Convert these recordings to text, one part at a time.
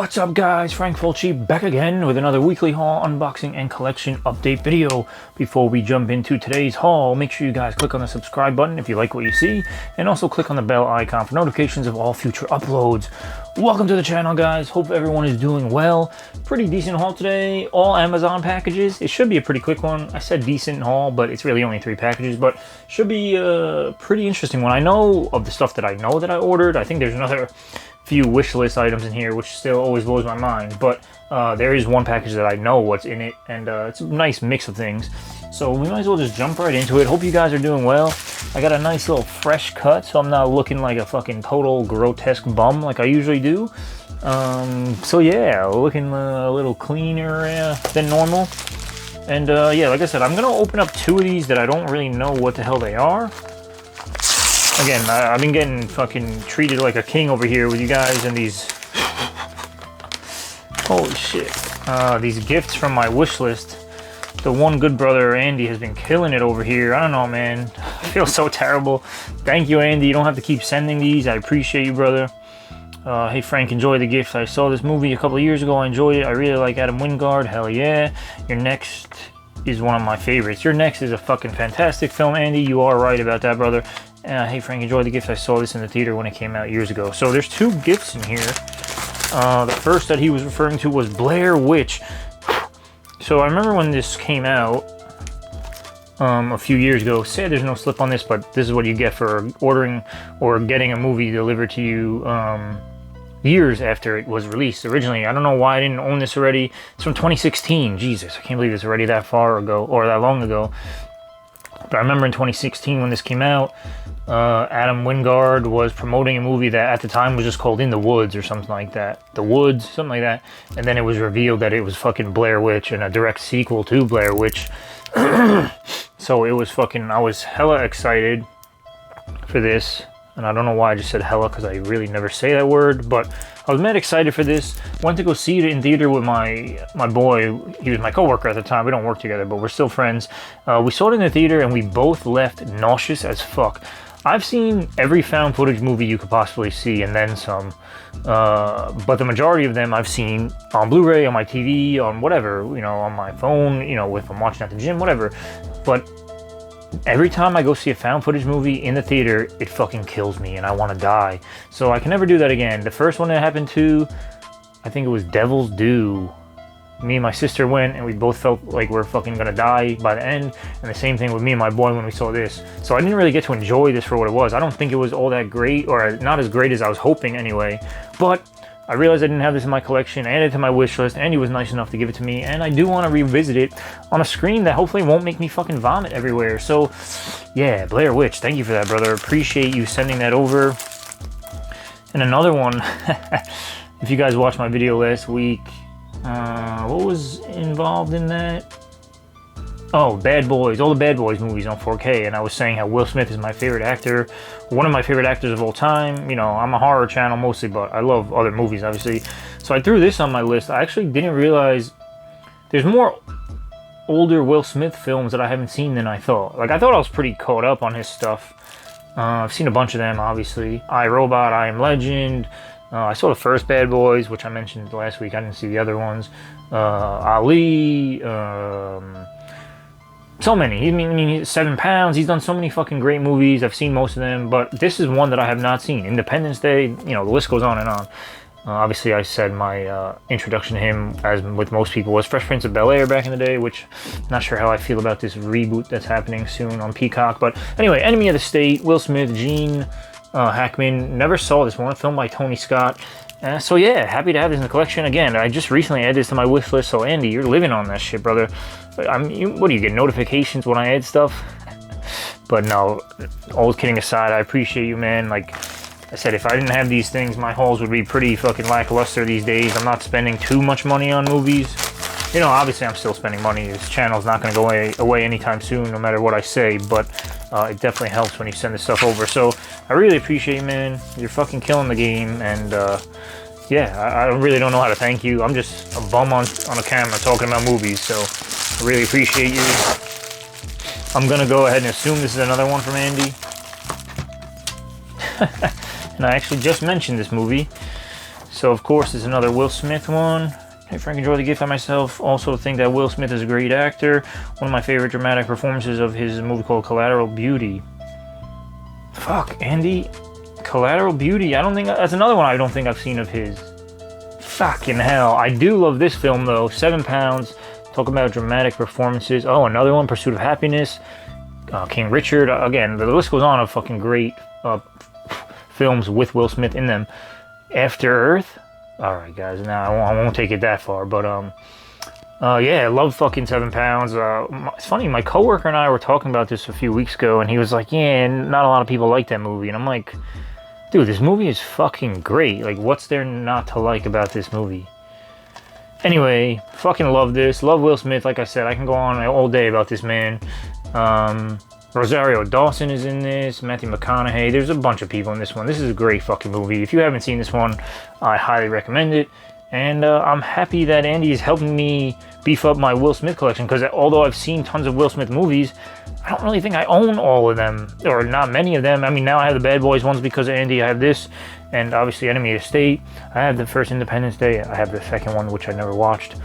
What's up guys, Frank Fulci back again with another weekly haul, unboxing, and collection update video. Before we jump into today's haul, make sure you guys click on the subscribe button if you like what you see, and also click on the bell icon for notifications of all future uploads. Welcome to the channel guys, hope everyone is doing well. Pretty decent haul today, all Amazon packages. It should be a pretty quick one. I said decent haul, but it's really only 3 packages, but should be a pretty interesting one. I know of the stuff that I know that I ordered. I think there's another few wish list items in here, which still always blows my mind, but there is one package that I know what's in it, and it's a nice mix of things, so we might as well just jump right into it. Hope you guys are doing well. I got a nice little fresh cut, so I'm not looking like a fucking total grotesque bum like I usually do. So yeah, looking a little cleaner than normal. And yeah, like I said, I'm gonna open up 2 of these that I don't really know what the hell they are. Again, I've been getting fucking treated like a king over here with you guys and these... Holy shit. These gifts from my wish list. The one good brother, Andy, has been killing it over here. I don't know, man. I feel so terrible. Thank you, Andy. You don't have to keep sending these. I appreciate you, brother. Hey, Frank, enjoy the gift. I saw this movie a couple of years ago. I enjoyed it. I really like Adam Wingard. Hell yeah. Your Next is one of my favorites. Your Next is a fucking fantastic film, Andy. You are right about that, brother. Hey Frank, enjoy the gift. I saw this in the theater when it came out years ago. So there's 2 gifts in here. The first that he was referring to was Blair Witch. So I remember when this came out a few years ago. Sad there's no slip on this, but this is what you get for ordering or getting a movie delivered to you years after it was released originally. I don't know why I didn't own this already. It's from 2016. Jesus, I can't believe it's already that far ago or that long ago. But I remember in 2016 when this came out, Adam Wingard was promoting a movie that at the time was just called In the Woods or something like that. The Woods, something like that. And then it was revealed that it was fucking Blair Witch and a direct sequel to Blair Witch. So it was fucking, I was hella excited for this. And I don't know why I just said hella, because I really never say that word, but I was mad excited for this. Went to go see it in theater with my boy. He was my coworker at the time. We don't work together, but we're still friends. We saw it in the theater and we both left nauseous as fuck. I've seen every found footage movie you could possibly see and then some, but the majority of them I've seen on Blu-ray, on my TV, on whatever, you know, on my phone, you know, if I'm watching at the gym, whatever. But every time I go see a found footage movie in the theater, it fucking kills me and I want to die. So I can never do that again. The first one that happened to, I think it was Devil's Due. Me and my sister went and we both felt like we're fucking gonna die by the end. And the same thing with me and my boy when we saw this. So I didn't really get to enjoy this for what it was. I don't think it was all that great, or not as great as I was hoping anyway. But I realized I didn't have this in my collection, added it to my wish list. Andy was nice enough to give it to me, and I do want to revisit it on a screen that hopefully won't make me fucking vomit everywhere. So yeah, Blair Witch, thank you for that, brother. Appreciate you sending that over. And another one, if you guys watched my video last week, what was involved in that? Oh, Bad Boys, all the Bad Boys movies on 4K, and I was saying how Will Smith is my favorite actor, one of my favorite actors of all time. You know, I'm a horror channel mostly, but I love other movies, obviously. So I threw this on my list. I actually didn't realize there's more older Will Smith films that I haven't seen than I thought. Like, I thought I was pretty caught up on his stuff. I've seen a bunch of them, obviously. I, Robot, I Am Legend. I saw the first Bad Boys, which I mentioned last week. I didn't see the other ones. Ali, so many. I mean, 7 Pounds. He's done so many fucking great movies. I've seen most of them, but this is one that I have not seen. Independence Day, you know, the list goes on and on. Obviously, I said my introduction to him, as with most people, was Fresh Prince of Bel-Air back in the day, which I'm not sure how I feel about this reboot that's happening soon on Peacock. But anyway, Enemy of the State, Will Smith, Gene Hackman. Never saw this one, filmed by Tony Scott. So yeah, happy to have this in the collection. Again, I just recently added this to my wish list, so Andy, you're living on that shit, brother. What do you get, notifications when I add stuff? But no, all kidding aside, I appreciate you, man. Like I said, if I didn't have these things, my hauls would be pretty fucking lackluster these days. I'm not spending too much money on movies. You know, obviously I'm still spending money. This channel's not going to go away anytime soon, no matter what I say, but it definitely helps when you send this stuff over. So I really appreciate you, man. You're fucking killing the game, and yeah, I really don't know how to thank you. I'm just a bum on a camera talking about movies, so I really appreciate you. I'm going to go ahead and assume this is another one from Andy. And I actually just mentioned this movie. So of course it's another Will Smith one. Hey Frank, enjoy the gift. I myself also think that Will Smith is a great actor. One of my favorite dramatic performances of his movie called Collateral Beauty. Fuck, Andy. Collateral Beauty. I don't think that's another one I don't think I've seen of his. Fucking hell. I do love this film though. 7 Pounds. Talk about dramatic performances. Oh, another one, Pursuit of Happiness. King Richard. Again, the list goes on of fucking great films with Will Smith in them. After Earth. Alright guys, now I won't take it that far, but yeah, I love fucking 7 Pounds. It's funny, my coworker and I were talking about this a few weeks ago, and he was like, yeah, not a lot of people like that movie, and I'm like, dude, this movie is fucking great. Like, what's there not to like about this movie? Anyway, fucking love this. Love Will Smith. Like I said, I can go on all day about this man. Rosario Dawson is in this, Matthew McConaughey. There's a bunch of people in this one. This is a great fucking movie. If you haven't seen this one, I highly recommend it. And I'm happy that Andy is helping me beef up my Will Smith collection, because although I've seen tons of Will Smith movies, I don't really think I own all of them, or not many of them. I mean, now I have the Bad Boys ones because of Andy. I have this, and obviously Enemy of the State. I have the first Independence Day. I have the second one, which I never watched.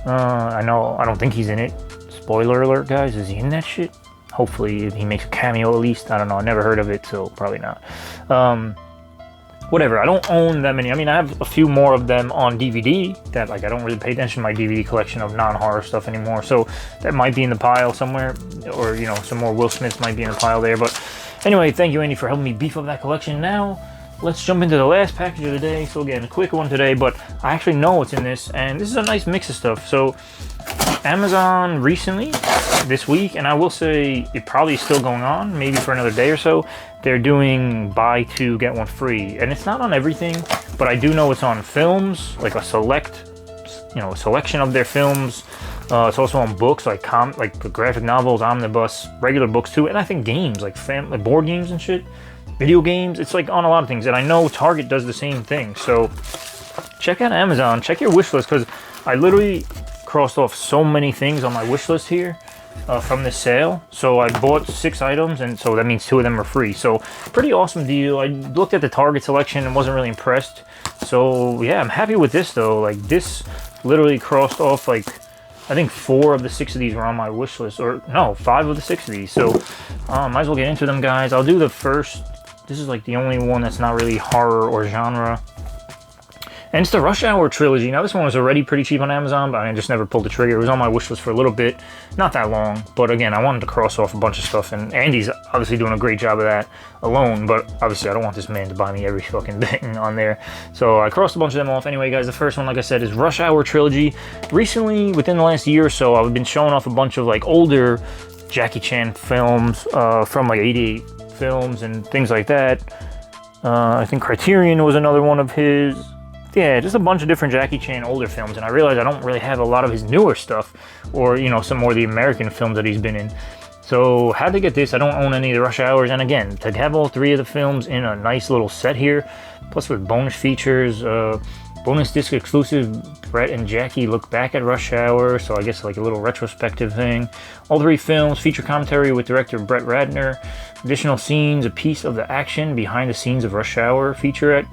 I don't think he's in it. Spoiler alert, guys. Is he in that shit? Hopefully he makes a cameo at least. I don't know. I never heard of it, so probably not. Whatever. I don't own that many. I mean, I have a few more of them on DVD that, like, I don't really pay attention to my DVD collection of non-horror stuff anymore. So that might be in the pile somewhere, or, you know, some more Will Smiths might be in the pile there. But anyway, thank you, Andy, for helping me beef up that collection. Now, let's jump into the last package of the day. So again, a quick one today, but I actually know what's in this, and this is a nice mix of stuff. So Amazon recently, this week, and I will say it probably is still going on, maybe for another day or so, they're doing buy two, get one free. And it's not on everything, but I do know it's on films, like a selection of their films. It's also on books, like the graphic novels, omnibus, regular books too, and I think games, like board games and shit. Video games, it's like on a lot of things, and I know Target does the same thing. So check out Amazon, check your wish list, because I literally crossed off so many things on my wish list here from this sale. So I bought 6 items, and so that means 2 of them are free. So pretty awesome deal. I looked at the Target selection and wasn't really impressed. So yeah, I'm happy with this though. Like, this literally crossed off, like, I think 4 of the 6 of these were on my wish list, or no, 5 of the 6 of these. So might as well get into them, guys. I'll do the first. This is like the only one that's not really horror or genre. And it's the Rush Hour trilogy. Now, this one was already pretty cheap on Amazon, but I just never pulled the trigger. It was on my wish list for a little bit. Not that long. But again, I wanted to cross off a bunch of stuff. And Andy's obviously doing a great job of that alone. But obviously, I don't want this man to buy me every fucking thing on there. So I crossed a bunch of them off. Anyway, guys, the first one, like I said, is Rush Hour trilogy. Recently, within the last year or so, I've been showing off a bunch of like older Jackie Chan films from like 88 films and things like that. I think Criterion was another one of his. Yeah, just a bunch of different Jackie Chan older films, and I realized I don't really have a lot of his newer stuff, or, you know, some more of the American films that he's been in. So had to get this. I don't own any of the Rush Hours, and again, to have all 3 of the films in a nice little set here, plus with bonus features, bonus disc exclusive, Brett and Jackie look back at Rush Hour, so I guess like a little retrospective thing. All 3 films, feature commentary with director Brett Ratner, additional scenes, a piece of the action behind the scenes of Rush Hour featurette,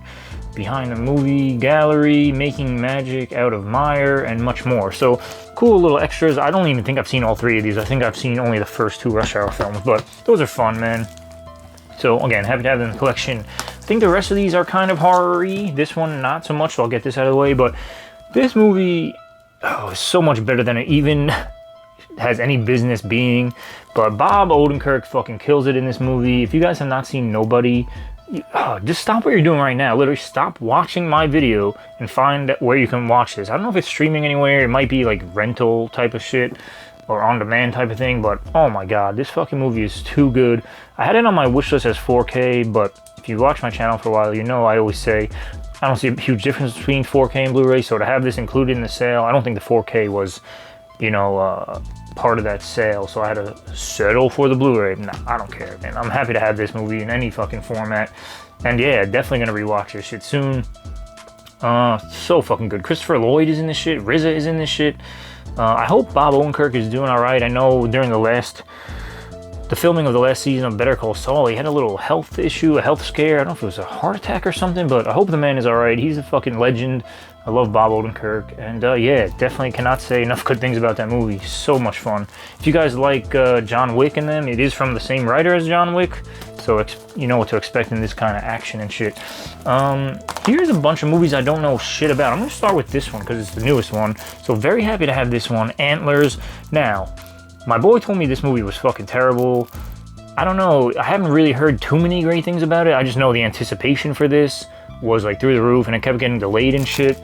behind the movie gallery, making magic out of Meyer, and much more. So cool little extras. I don't even think I've seen all 3 of these. I think I've seen only the first 2 Rush Hour films, but those are fun, man. So again, happy to have them in the collection. I think the rest of these are kind of horror-y. This one, not so much, so I'll get this out of the way. But this movie is so much better than it even has any business being. But Bob Odenkirk fucking kills it in this movie. If you guys have not seen Nobody, just stop what you're doing right now. Literally stop watching my video and find where you can watch this. I don't know if it's streaming anywhere. It might be like rental type of shit or on demand type of thing, but oh my god, this fucking movie is too good. I had it on my wish list as 4K, but if you watch my channel for a while, you know I always say I don't see a huge difference between 4K and Blu-ray. So to have this included in the sale, I don't think the 4K was, you know, part of that sale, so I had to settle for the Blu-ray. Nah, I don't care, man. I'm happy to have this movie in any fucking format. And yeah, definitely gonna rewatch this shit soon. So fucking good. Christopher Lloyd is in this shit. RZA is in this shit. I hope Bob Odenkirk is doing alright. I know during the last the filming of the last season of Better Call Saul, he had a little health issue, a health scare. I don't know if it was a heart attack or something, but I hope the man is alright. He's a fucking legend. I love Bob Odenkirk, and yeah, definitely cannot say enough good things about that movie. So much fun. If you guys like John Wick and them, it is from the same writer as John Wick, so you know what to expect in this kind of action and shit. Here's a bunch of movies I don't know shit about. I'm going to start with this one because it's the newest one, so very happy to have this one, Antlers. Now, my boy told me this movie was fucking terrible. I don't know, I haven't really heard too many great things about it. I just know the anticipation for this was like through the roof, and it kept getting delayed and shit.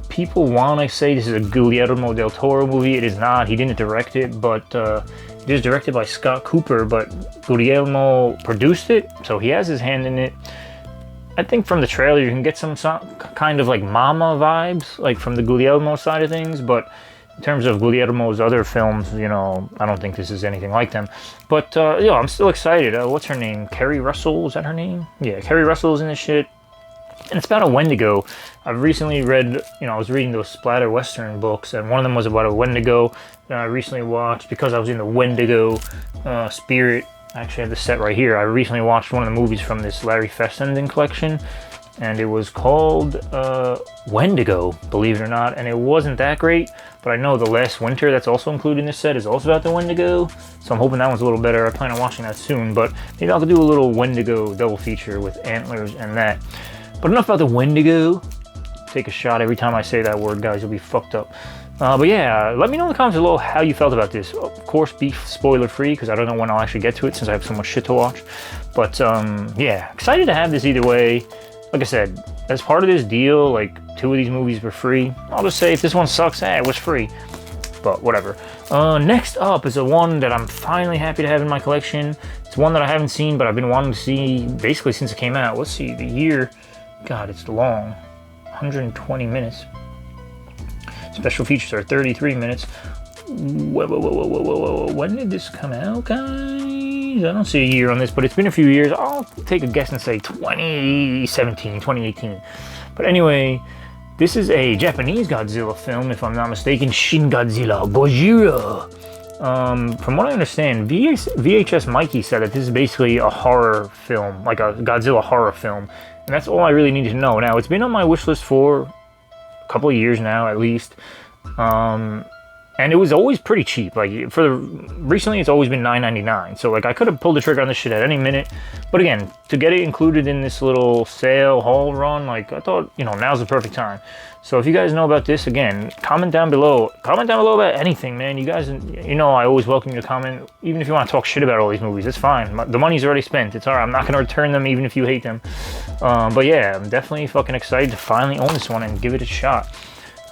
People want to say this is a Guillermo del Toro movie. It is not. He didn't direct it, but it is directed by Scott Cooper, but Guillermo produced it, so he has his hand in it. I think from the trailer you can get some kind of like Mama vibes, like from the Guillermo side of things, but in terms of Guillermo's other films, you know, I don't think this is anything like them. But, yeah, I'm still excited. What's her name? Kerry Russell? Is that her name? Yeah, Kerry Russell's in this shit. And it's about a Wendigo. I've recently read, you know, I was reading those splatter Western books, and one of them was about a Wendigo that I recently watched because I was in the Wendigo spirit. I actually have the set right here. I recently watched one of the movies from this Larry Fessenden collection, and it was called Wendigo, believe it or not, and it wasn't that great, but I know The Last Winter, that's also included in this set, is also about the Wendigo, so I'm hoping that one's a little better. I plan on watching that soon, but maybe I'll do a little Wendigo double feature with Antlers and that. But enough about the Wendigo. Take a shot every time I say that word, guys, you'll be fucked up. But yeah, let me know in the comments below how you felt about this. Of course, be spoiler free, because I don't know when I'll actually get to it since I have so much shit to watch. But yeah, excited to have this either way. Like I said, as part of this deal, like 2 of these movies were free. I'll just say if this one sucks, it was free. But whatever. Next up is a one that I'm finally happy to have in my collection. It's one that I haven't seen, but I've been wanting to see basically since it came out. Let's see, the year. God, it's long. 120 minutes. Special features are 33 minutes. Whoa. When did this come out, guys? I don't see a year on this, but it's been a few years. I'll take a guess and say 2017, 2018. But anyway, this is a Japanese Godzilla film, if I'm not mistaken. Shin Godzilla Gojira. From what I understand, VHS Mikey said that this is basically a horror film, like a Godzilla horror film. And that's all I really needed to know. Now, it's been on my wish list for a couple of years now, at least. And it was always pretty cheap. Like, recently it's always been $9.99. So, like, I could have pulled the trigger on this shit at any minute. But again, to get it included in this little sale haul run, like, I thought, you know, now's the perfect time. So if you guys know about this, again, comment down below. Comment down below about anything, man. You guys, you know, I always welcome you to comment. Even if you want to talk shit about all these movies, it's fine. The money's already spent. It's all right. I'm not going to return them even if you hate them. But yeah, I'm definitely fucking excited to finally own this one and give it a shot.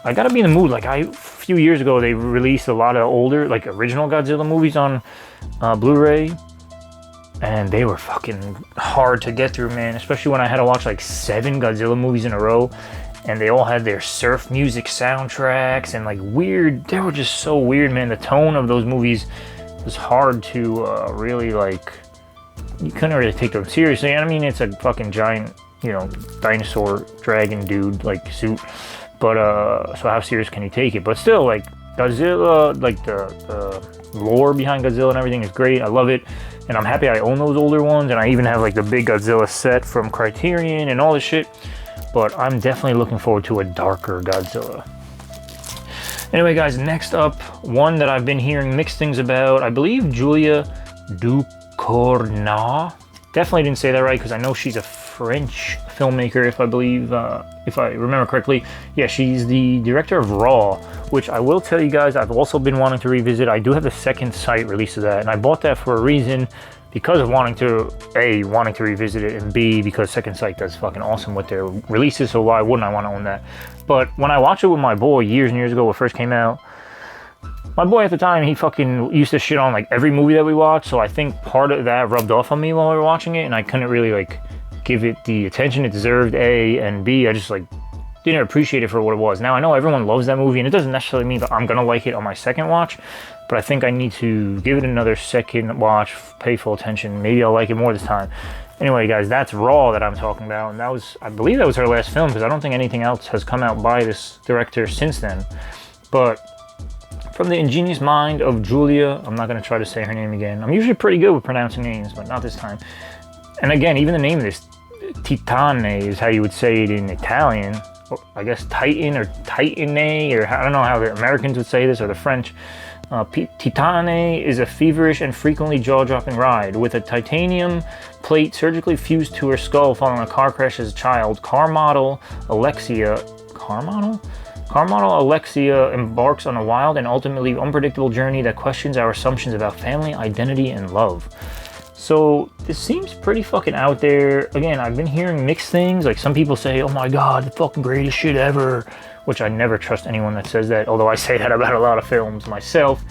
I gotta be in the mood. Like, a few years ago, they released a lot of older, like, original Godzilla movies on Blu-ray. And they were fucking hard to get through, man. Especially when I had to watch, like, 7 Godzilla movies in a row. And they all had their surf music soundtracks and, like, weird. They were just so weird, man. The tone of those movies was hard to really, like, you couldn't really take them seriously. I mean, it's a fucking giant, you know, dinosaur dragon dude, like, suit. But, so how serious can you take it? But still, like, Godzilla, like, the lore behind Godzilla and everything is great. I love it. And I'm happy I own those older ones. And I even have, like, the big Godzilla set from Criterion and all this shit. But I'm definitely looking forward to a darker Godzilla. Anyway, guys, next up, one that I've been hearing mixed things about. I believe Julia Ducournau. Definitely didn't say that right because I know she's a French filmmaker, if I remember correctly. Yeah, she's the director of Raw, which I will tell you guys I've also been wanting to revisit. I do have the Second Sight release of that, and I bought that for a reason, because of wanting to revisit it, and B, because Second Sight does fucking awesome with their releases, so why wouldn't I want to own that? But when I watched it with my boy years and years ago when it first came out, my boy at the time, he fucking used to shit on like every movie that we watched, so I think part of that rubbed off on me while we were watching it, and I couldn't really like give it the attention it deserved, A, and B, I just like didn't appreciate it for what it was. Now I know everyone loves that movie, and it doesn't necessarily mean that I'm gonna like it on my second watch, but I think I need to give it another second watch, pay full attention. Maybe I'll like it more this time. Anyway, guys, that's Raw that I'm talking about, and that was, I believe that was her last film, because I don't think anything else has come out by this director since then. But From the ingenious mind of Julia, I'm not going to try to say her name again. I'm usually pretty good with pronouncing names, but not this time. And again, even the name of this, Titane is how you would say it in Italian. I guess Titan or Titane, or I don't know how the Americans would say this, or the French. Titane is a feverish and frequently jaw-dropping ride. With a titanium plate surgically fused to her skull following a car crash as a child, car model Alexia embarks on a wild and ultimately unpredictable journey that questions our assumptions about family, identity, and love. So this seems pretty fucking out there. Again, I've been hearing mixed things. Like some people say, oh my god, the fucking greatest shit ever. Which I never trust anyone that says that. Although I say that about a lot of films myself.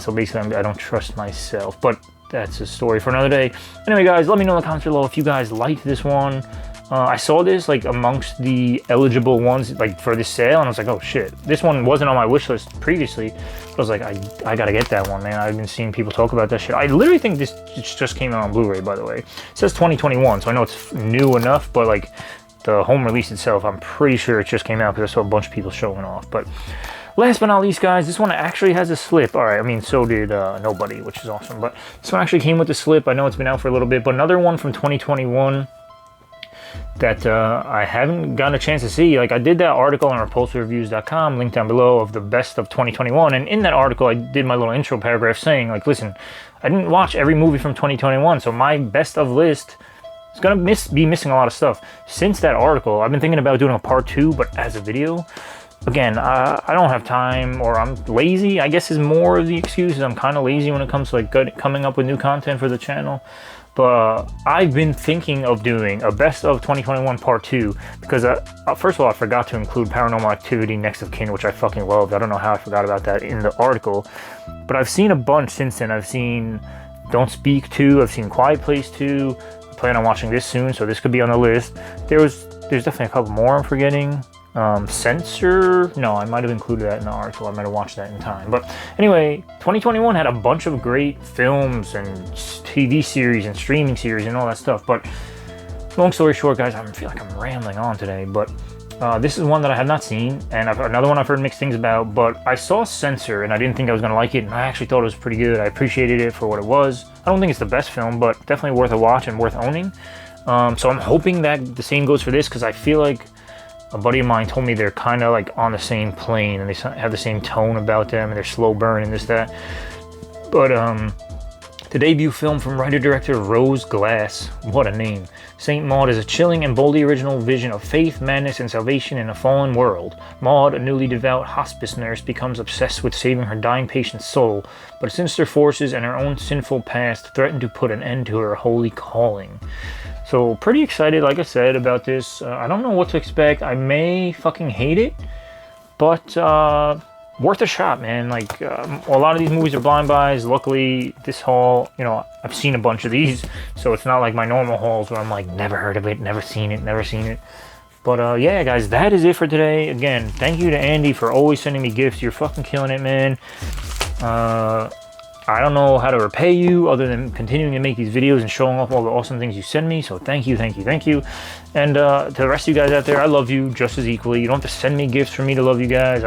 So basically I don't trust myself. But that's a story for another day. Anyway guys, let me know in the comments below if you guys liked this one. I saw this like amongst the eligible ones like for this sale, and I was like, oh shit, this one wasn't on my wish list previously. I was like, I gotta get that one, man. I've been seeing people talk about that shit. I literally think this just came out on Blu-ray, by the way. It says 2021, so I know it's new enough, but like the home release itself, I'm pretty sure it just came out because I saw a bunch of people showing off. But last but not least, guys, this one actually has a slip. All right, I mean, so did Nobody, which is awesome. But this one actually came with a slip. I know it's been out for a little bit, but another one from 2021 that I haven't gotten a chance to see. Like I did that article on repulsivereviews.com, link down below, of the best of 2021. And in that article, I did my little intro paragraph saying, like, listen, I didn't watch every movie from 2021, so my best of list is gonna be missing a lot of stuff. Since that article, I've been thinking about doing a part 2, but as a video. Again, I don't have time, or I'm lazy, I guess is more of the excuse. I'm kind of lazy when it comes to like coming up with new content for the channel. But I've been thinking of doing a best of 2021 part 2 because first of all, I forgot to include Paranormal Activity Next of Kin, which I fucking loved. I don't know how I forgot about that in the article, but I've seen a bunch since then. I've seen Don't Speak 2, I've seen Quiet Place 2. I plan on watching this soon, so this could be on the list. There's definitely a couple more I'm forgetting. Censor? No, I might have included that in the article. I might have watched that in time. But anyway, 2021 had a bunch of great films and TV series and streaming series and all that stuff. But long story short, guys, I feel like I'm rambling on today. But this is one that I have not seen, and another one I've heard mixed things about. But I saw Censor, and I didn't think I was going to like it, and I actually thought it was pretty good. I appreciated it for what it was. I don't think it's the best film, but definitely worth a watch and worth owning. So I'm hoping that the same goes for this, because I feel like a buddy of mine told me they're kind of like on the same plane and they have the same tone about them and they're slow burn and this, that. But the debut film from writer-director Rose Glass, what a name. Saint Maud is a chilling and boldly original vision of faith, madness, and salvation in a fallen world. Maud, a newly devout hospice nurse, becomes obsessed with saving her dying patient's soul, but sinister forces and her own sinful past threaten to put an end to her holy calling. So pretty excited, like I said, about this. I don't know what to expect. I may fucking hate it, but worth a shot, man. Like a lot of these movies are blind buys. Luckily, this haul, you know, I've seen a bunch of these, so it's not like my normal hauls where I'm like, never heard of it, never seen it, never seen it. But yeah, guys, that is it for today. Again, thank you to Andy for always sending me gifts. You're fucking killing it, man. I don't know how to repay you other than continuing to make these videos and showing off all the awesome things you send me. So thank you, thank you, thank you. And to the rest of you guys out there, I love you just as equally. You don't have to send me gifts for me to love you guys.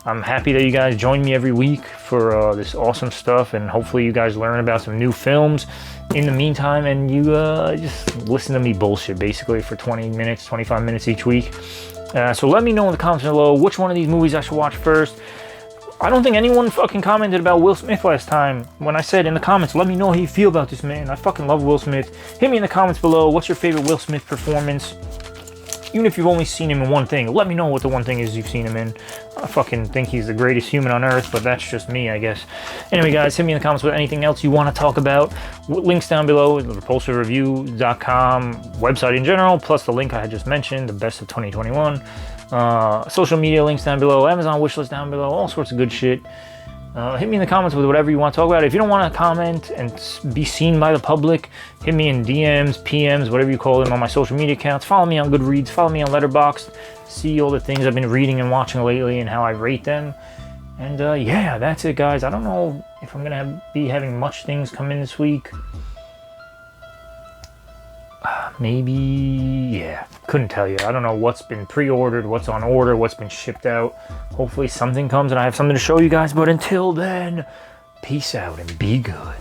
I'm happy that you guys join me every week for this awesome stuff. And hopefully you guys learn about some new films in the meantime. And you just listen to me bullshit basically for 20 minutes, 25 minutes each week. So let me know in the comments below which one of these movies I should watch first. I don't think anyone fucking commented about Will Smith last time when I said in the comments, let me know how you feel about this, man. I fucking love Will Smith. Hit me in the comments below. What's your favorite Will Smith performance? Even if you've only seen him in one thing, let me know what the one thing is you've seen him in. I fucking think he's the greatest human on earth, but that's just me, I guess. Anyway, guys, hit me in the comments with anything else you want to talk about. Links down below, the repulsivereviews.com website in general, plus the link I had just mentioned, the best of 2021. Social media links down below, Amazon wishlist down below, all sorts of good shit. Hit me in the comments with whatever you want to talk about. If you don't want to comment and be seen by the public, hit me in DMs, PMs, whatever you call them on my social media accounts. Follow me on Goodreads, follow me on Letterboxd. See all the things I've been reading and watching lately and how I rate them. And yeah, that's it, guys. I don't know if I'm going to be having much things come in this week. maybe, yeah, couldn't tell you. I don't know what's been pre-ordered, what's on order, what's been shipped out. Hopefully something comes and I have something to show you guys, but until then, peace out and be good.